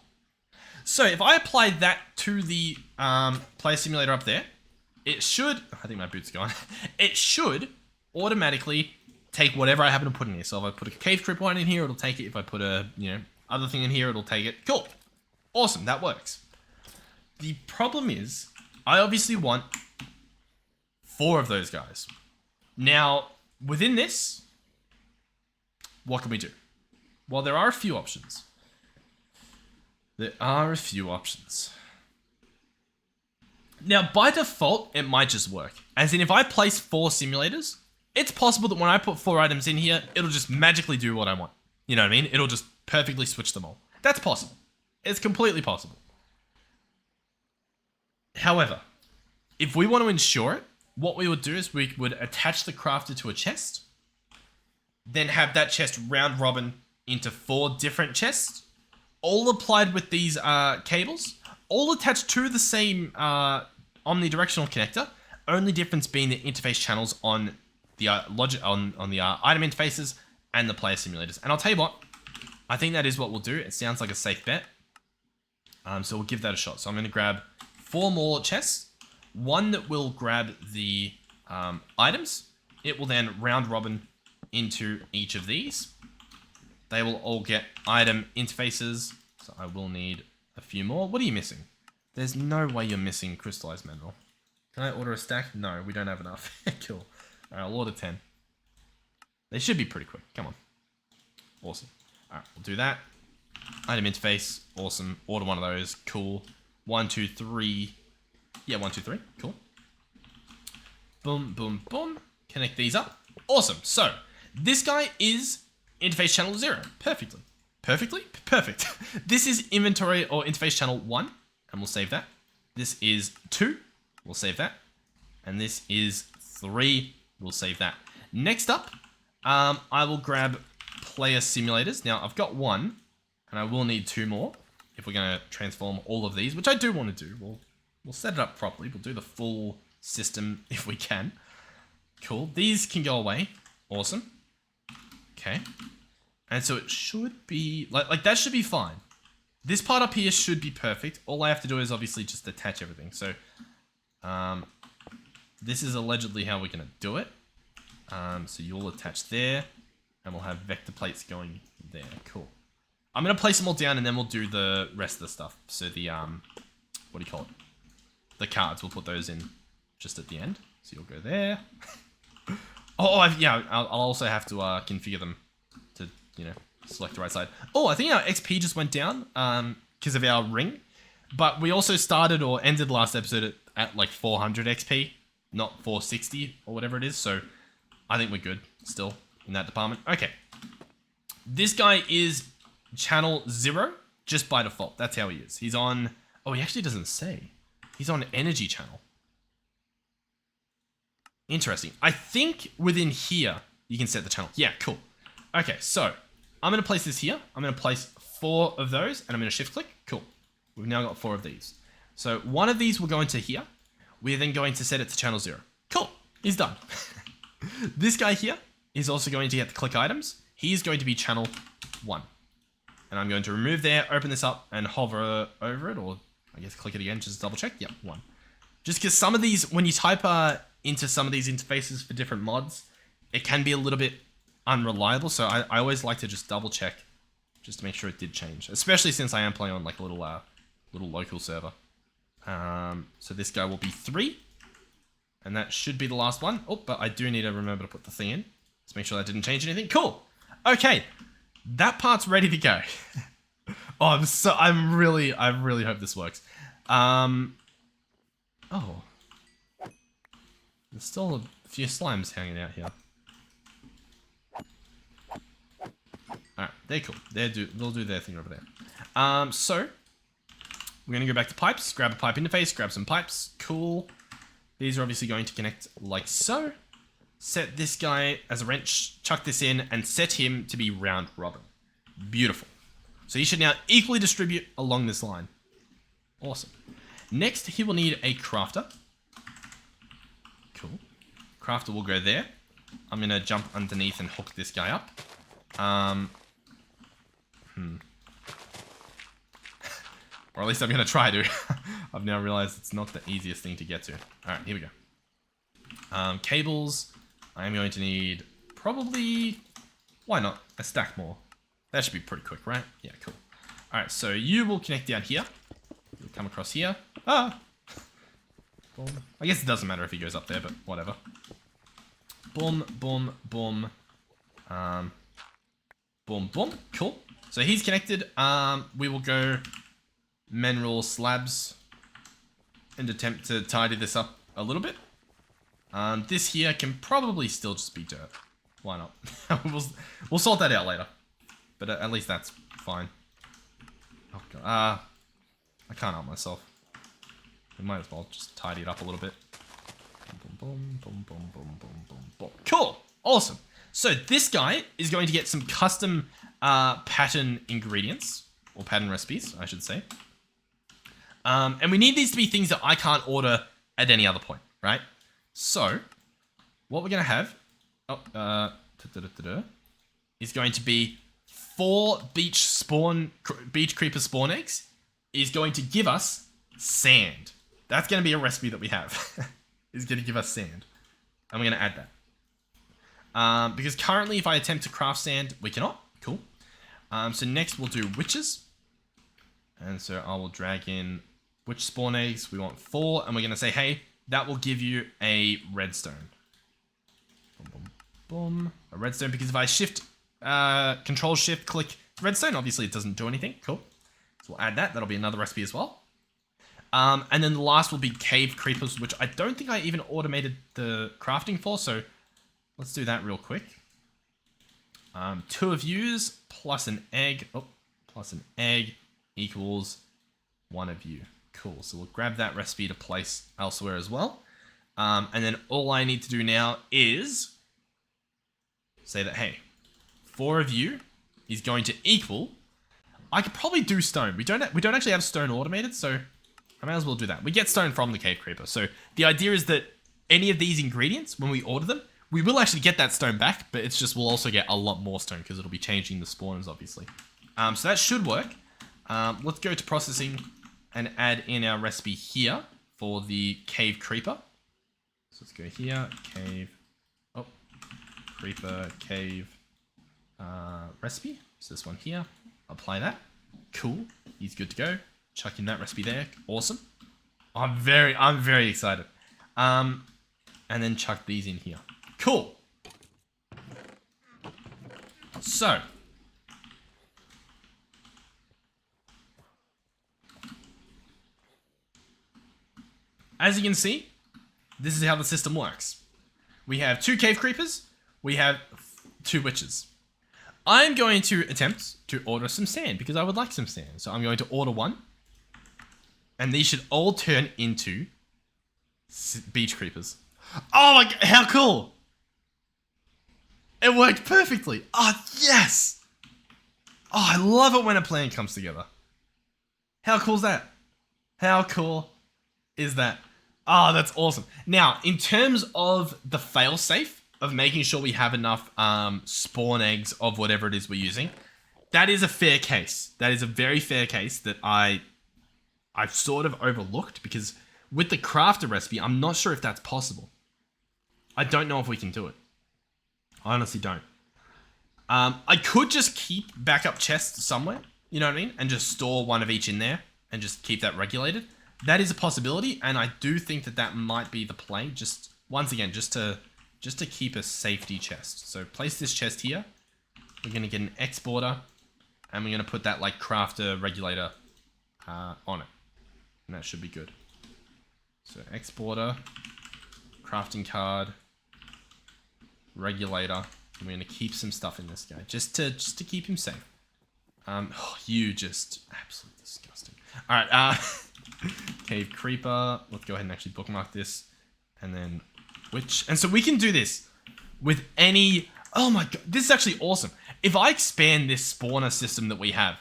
So if I apply that to the player simulator up there, it should, I think my boot's gone. It should automatically take whatever I happen to put in here. So if I put a cave creeper one in here, it'll take it. If I put a, other thing in here, it'll take it. Cool. Awesome. That works. The problem is I obviously want 4 of those guys. Now, within this, what can we do? Well, there are a few options. Now, by default, it might just work. As in, if I place 4 simulators, it's possible that when I put 4 items in here, it'll just magically do what I want. You know what I mean? It'll just perfectly switch them all. That's possible. It's completely possible. However, if we want to ensure it, what we would do is we would attach the crafter to a chest, then have that chest round robin into 4 different chests, all applied with these cables, all attached to the same omnidirectional connector, only difference being the interface channels on the item interfaces and the player simulators. And I'll tell you what, I think that is what we'll do. It sounds like a safe bet. So we'll give that a shot. So I'm going to grab 4 more chests. One that will grab the items. It will then round robin into each of these. They will all get item interfaces. So I will need a few more. What are you missing? There's no way you're missing crystallized mineral. Can I order a stack? No, we don't have enough. Cool. Alright, I'll order 10. They should be pretty quick. Come on. Awesome. All right, we'll do that. Item interface. Awesome. Order one of those. Cool. 1, 2, 3. Yeah, 1, 2, 3. Cool. Boom, boom, boom. Connect these up. Awesome. So, this guy is interface channel 0. Perfectly. Perfectly? Perfect. This is inventory or interface channel 1. And we'll save that. This is 2. We'll save that. And this is 3. We'll save that. Next up, I will grab player simulators. Now, I've got 1. And I will need 2 more if we're going to transform all of these, which I do want to do. We'll set it up properly. We'll do the full system if we can. Cool. These can go away. Awesome. Okay. And so it should be... Like that should be fine. This part up here should be perfect. All I have to do is obviously just attach everything. So, this is allegedly how we're going to do it. So you'll attach there. And we'll have vector plates going there. Cool. I'm going to place them all down and then we'll do the rest of the stuff. So the, what do you call it? The cards, we'll put those in just at the end. So you'll go there. I'll also have to configure them to, select the right side. Oh, I think our XP just went down because of our ring. But we also started or ended the last episode at like 400 XP, not 460 or whatever it is. So I think we're good still in that department. Okay. This guy is channel 0 just by default. That's how he is. He's on... Oh, he actually doesn't say. He's on energy channel. Interesting. I think within here, you can set the channel. Yeah, cool. Okay, so I'm going to place this here. I'm going to place 4 of those, and I'm going to shift click. Cool. We've now got 4 of these. So one of these will go into here. We're then going to set it to channel 0. Cool. He's done. This guy here is also going to get the click items. He's going to be channel 1. And I'm going to remove there, open this up, and hover over it, or I guess click it again, just double check. Yep, 1. Just because some of these, when you type into some of these interfaces for different mods, it can be a little bit unreliable. So I always like to just double check, just to make sure it did change. Especially since I am playing on like a little local server. So this guy will be 3. And that should be the last one. Oh, but I do need to remember to put the thing in. Let's make sure that didn't change anything. Cool. Okay. That part's ready to go. Oh, I really hope this works. Oh. There's still a few slimes hanging out here. Alright, they're cool. They'll do their thing over there. So, we're going to go back to pipes, grab a pipe interface, grab some pipes. Cool. These are obviously going to connect like so. Set this guy as a wrench, chuck this in, and set him to be round robin. Beautiful. So he should now equally distribute along this line. Awesome. Next, he will need a crafter. Cool. Crafter will go there. I'm going to jump underneath and hook this guy up. Or at least I'm going to try to. I've now realized it's not the easiest thing to get to. Alright, here we go. Cables. I am going to need probably... Why not? A stack more. That should be pretty quick, right? Yeah, cool. Alright, so you will connect down here. You'll come across here. Ah! Boom. I guess it doesn't matter if he goes up there, but whatever. Boom, boom, boom. Boom, boom. Cool. So he's connected. We will go mineral slabs and attempt to tidy this up a little bit. This here can probably still just be dirt. Why not? We'll sort that out later. But at least that's fine. Oh god. I can't help myself. We might as well just tidy it up a little bit. Boom, boom, boom, boom, boom, boom, boom, boom. Cool. Awesome. So this guy is going to get some custom pattern ingredients. Or pattern recipes, I should say. And we need these to be things that I can't order at any other point, right? So, what we're going to have is going to be 4 beach creeper spawn eggs is going to give us sand. That's going to be a recipe that we have. Is going to give us sand. And we're going to add that. Because currently if I attempt to craft sand, we cannot. Cool. So next we'll do witches. And so I will drag in witch spawn eggs. We want 4. And we're going to say, hey, that will give you a redstone. Boom, boom, boom. A redstone, because if I shift Control Shift click redstone. Obviously, it doesn't do anything. Cool. So we'll add that. That'll be another recipe as well. And then the last will be cave creepers, which I don't think I even automated the crafting for. So let's do that real quick. 2 of yous plus an egg. Oh, plus an egg equals 1 of you. Cool. So we'll grab that recipe to place elsewhere as well. And then all I need to do now is say that, hey, 4 of you is going to equal. I could probably do stone. We don't actually have stone automated, so I may as well do that. We get stone from the cave creeper. So the idea is that any of these ingredients, when we order them, we will actually get that stone back, but it's just we'll also get a lot more stone because it'll be changing the spawners, obviously. So that should work. Let's go to processing and add in our recipe here for the cave creeper. So let's go here, cave, oh, creeper, cave, recipe. So this one here, apply that. Cool, he's good to go. Chuck in that recipe there, awesome. I'm very excited. And then chuck these in here. Cool. So, as you can see, this is how the system works. We have 2 cave creepers. We have 2 witches. I'm going to attempt to order some sand because I would like some sand. So I'm going to order 1. And these should all turn into beach creepers. Oh my god, how cool! It worked perfectly. Oh, yes! Oh, I love it when a plan comes together. How cool is that? How cool is that? Oh, that's awesome. Now, in terms of the failsafe of making sure we have enough spawn eggs of whatever it is we're using, that is a fair case. That is a very fair case that I've sort of overlooked because with the crafter recipe, I'm not sure if that's possible. I don't know if we can do it. I honestly don't. I could just keep backup chests somewhere, you know what I mean? And just store 1 of each in there and just keep that regulated. That is a possibility, and I do think that that might be the play. Just, once again, just to keep a safety chest. So place this chest here. We're going to get an exporter, and we're going to put that, like, crafter regulator on it. And that should be good. So exporter, crafting card, regulator. And we're going to keep some stuff in this guy just to keep him safe. Oh, you just absolutely disgusting. All right, cave creeper. Let's go ahead and actually bookmark this, and then witch. And so we can do this with any. Oh my god, this is actually awesome. If I expand this spawner system that we have,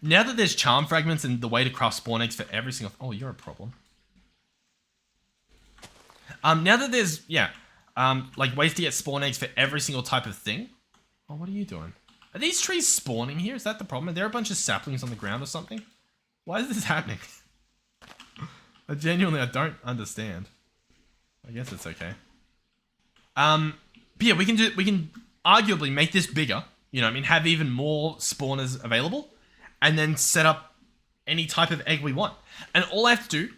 now that there's charm fragments and the way to craft spawn eggs for every single. Oh, you're a problem. Now that there's like ways to get spawn eggs for every single type of thing. Oh, what are you doing? Are these trees spawning here? Is that the problem? Are there a bunch of saplings on the ground or something? Why is this happening? I don't understand. I guess it's okay. But yeah, we can arguably make this bigger. You know what I mean? Have even more spawners available. And then set up any type of egg we want. And all I have to do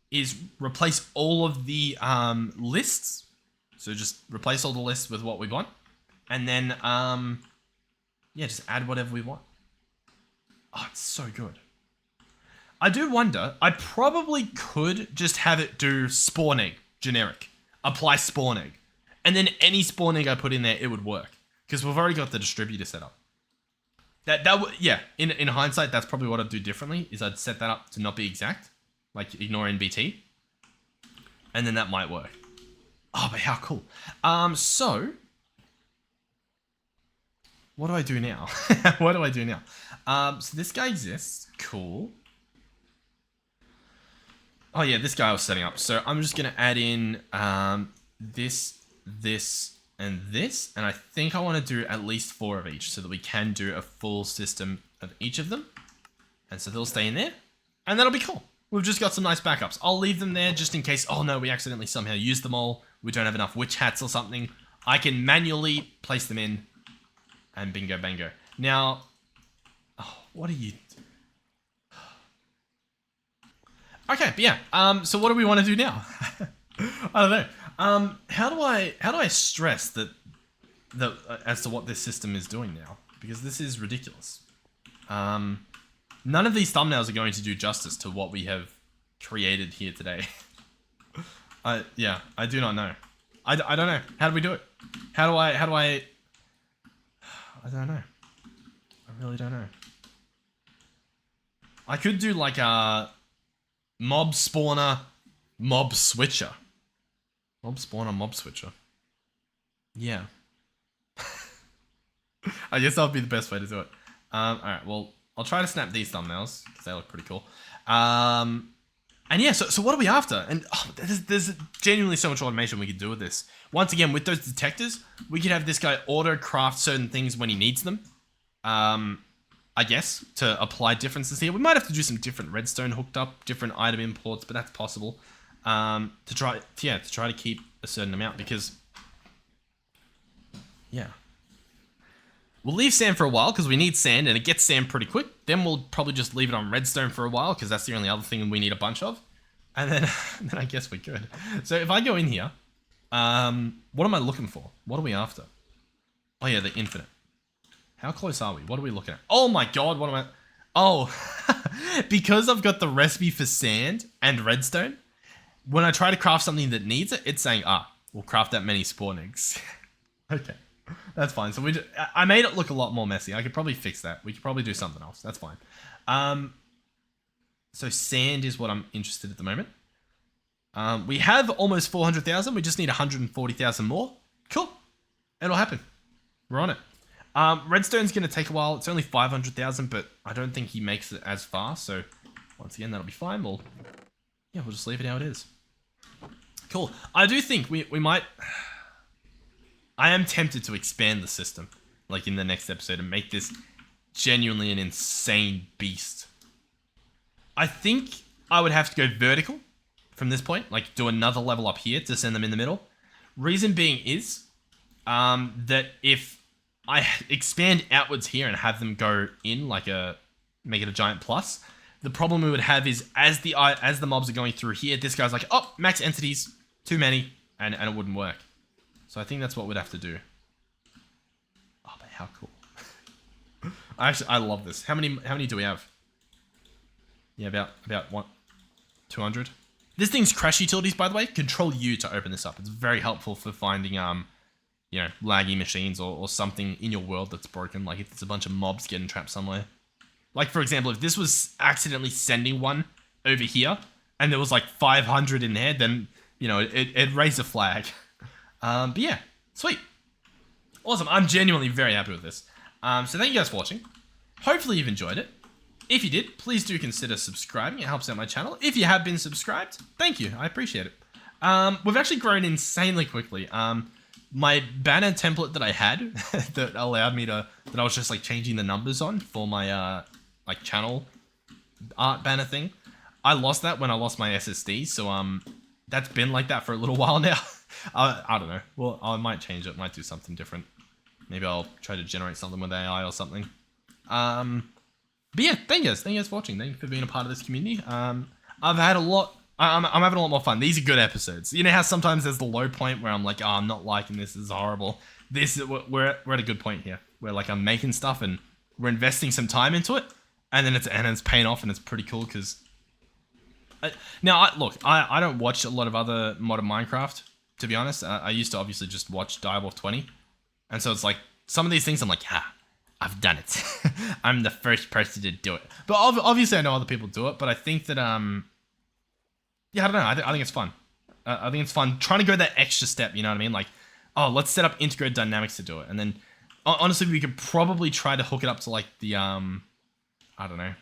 is replace all of the lists. So just replace all the lists with what we want. And then, yeah, just add whatever we want. Oh, it's so good. I do wonder, I probably could just have it do spawn egg, generic. Apply spawn egg. And then any spawn egg I put in there, it would work. Because we've already got the distributor set up. Yeah, in hindsight, that's probably what I'd do differently, is I'd set that up to not be exact. Like, ignore NBT. And then that might work. Oh, but how cool. So, what do I do now? What do I do now? So this guy exists. Cool. Oh yeah, this guy I was setting up. So I'm just going to add in this, and this. And I think I want to do at least 4 of each so that we can do a full system of each of them. And so they'll stay in there. And that'll be cool. We've just got some nice backups. I'll leave them there just in case, oh no, we accidentally somehow used them all. We don't have enough witch hats or something. I can manually place them in. And bingo bango. Now, oh, what are you... Okay, but yeah. So what do we want to do now? I don't know. How do I stress that as to what this system is doing now? because this is ridiculous. None of these thumbnails are going to do justice to what we have created here today. Yeah, I do not know. I don't know. How do we do it? How do I... I don't know. I really don't know. I could do like a mob spawner, mob switcher. Mob spawner, mob switcher. Yeah. I guess that would be the best way to do it. Alright, well, I'll try to snap these thumbnails, because they look pretty cool. And yeah, so what are we after? And there's genuinely so much automation we could do with this. Once again, with those detectors, we could have this guy auto-craft certain things when he needs them. I guess, to apply differences here. We might have to do some different redstone hooked up, different item imports, but that's possible. To try to keep a certain amount, because... Yeah. We'll leave sand for a while because we need sand and it gets sand pretty quick. Then we'll probably just leave it on redstone for a while because that's the only other thing we need a bunch of. And then, I guess we're good. So if I go in here, what am I looking for? What are we after? Oh yeah, the infinite. How close are we? What are we looking at? Oh my god, what am I... Oh, because I've got the recipe for sand and redstone, when I try to craft something that needs it, it's saying, we'll craft that many spawn eggs. Okay. That's fine. So I made it look a lot more messy. I could probably fix that. We could probably do something else. That's fine. So sand is what I'm interested at the moment. We have almost 400,000. We just need 140,000 more. Cool. It'll happen. We're on it. Redstone's going to take a while. It's only 500,000, but I don't think he makes it as fast. So once again, that'll be fine. We'll just leave it how it is. Cool. I do think we might... I am tempted to expand the system, like in the next episode, and make this genuinely an insane beast. I think I would have to go vertical from this point, like do another level up here to send them in the middle. Reason being is that if I expand outwards here and have them go in make it a giant plus, the problem we would have is as the mobs are going through here, this guy's like, oh, max entities, too many, and it wouldn't work. So I think that's what we'd have to do. Oh, but how cool. I love this. How many do we have? Yeah, about what? 200? This thing's crash utilities, by the way. Control U to open this up. It's very helpful for finding, laggy machines or something in your world that's broken. Like if there's a bunch of mobs getting trapped somewhere. Like, for example, if this was accidentally sending one over here and there was like 500 in there, then, it'd raise a flag. But yeah, sweet. Awesome. I'm genuinely very happy with this. So thank you guys for watching. Hopefully you've enjoyed it. If you did, please do consider subscribing. It helps out my channel. If you have been subscribed, thank you. I appreciate it. We've actually grown insanely quickly. My banner template that I had that allowed me that I was just like changing the numbers on for my channel art banner thing. I lost that when I lost my SSD. So that's been like that for a little while now. I don't know. Well, I might change it. Might do something different. Maybe I'll try to generate something with AI or something. But yeah, thank you guys for watching. Thank you for being a part of this community. I've had a lot. I'm having a lot more fun. These are good episodes. You know how sometimes there's the low point where I'm like, I'm not liking this. This is horrible. We're at a good point here. Where like I'm making stuff and we're investing some time into it, and then it's paying off and it's pretty cool because. I don't watch a lot of other modern Minecraft. To be honest, I used to obviously just watch Direwolf 20. And so it's like, some of these things I'm like, I've done it. I'm the first person to do it. But obviously I know other people do it, but I think that, I don't know. I think it's fun. I think it's fun trying to go that extra step, you know what I mean? Like, oh, let's set up integrated dynamics to do it. And then, honestly, we could probably try to hook it up to like the, I don't know,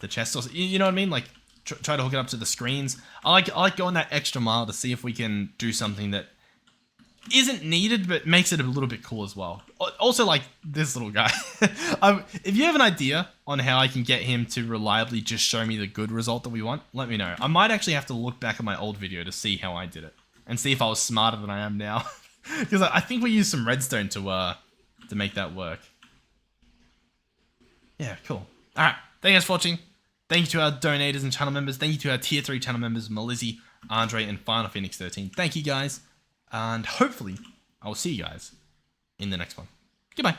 the chest or you know what I mean? Like, try to hook it up to the screens. I like going that extra mile to see if we can do something that isn't needed, but makes it a little bit cool as well. Also, like this little guy. If you have an idea on how I can get him to reliably just show me the good result that we want, let me know. I might actually have to look back at my old video to see how I did it and see if I was smarter than I am now. Because I think we used some redstone to make that work. Yeah, cool. All right, thank you guys for watching. Thank you to our donators and channel members. Thank you to our tier 3 channel members, Melizzy, Andre, and Final Phoenix 13. Thank you guys. And hopefully, I will see you guys in the next one. Goodbye.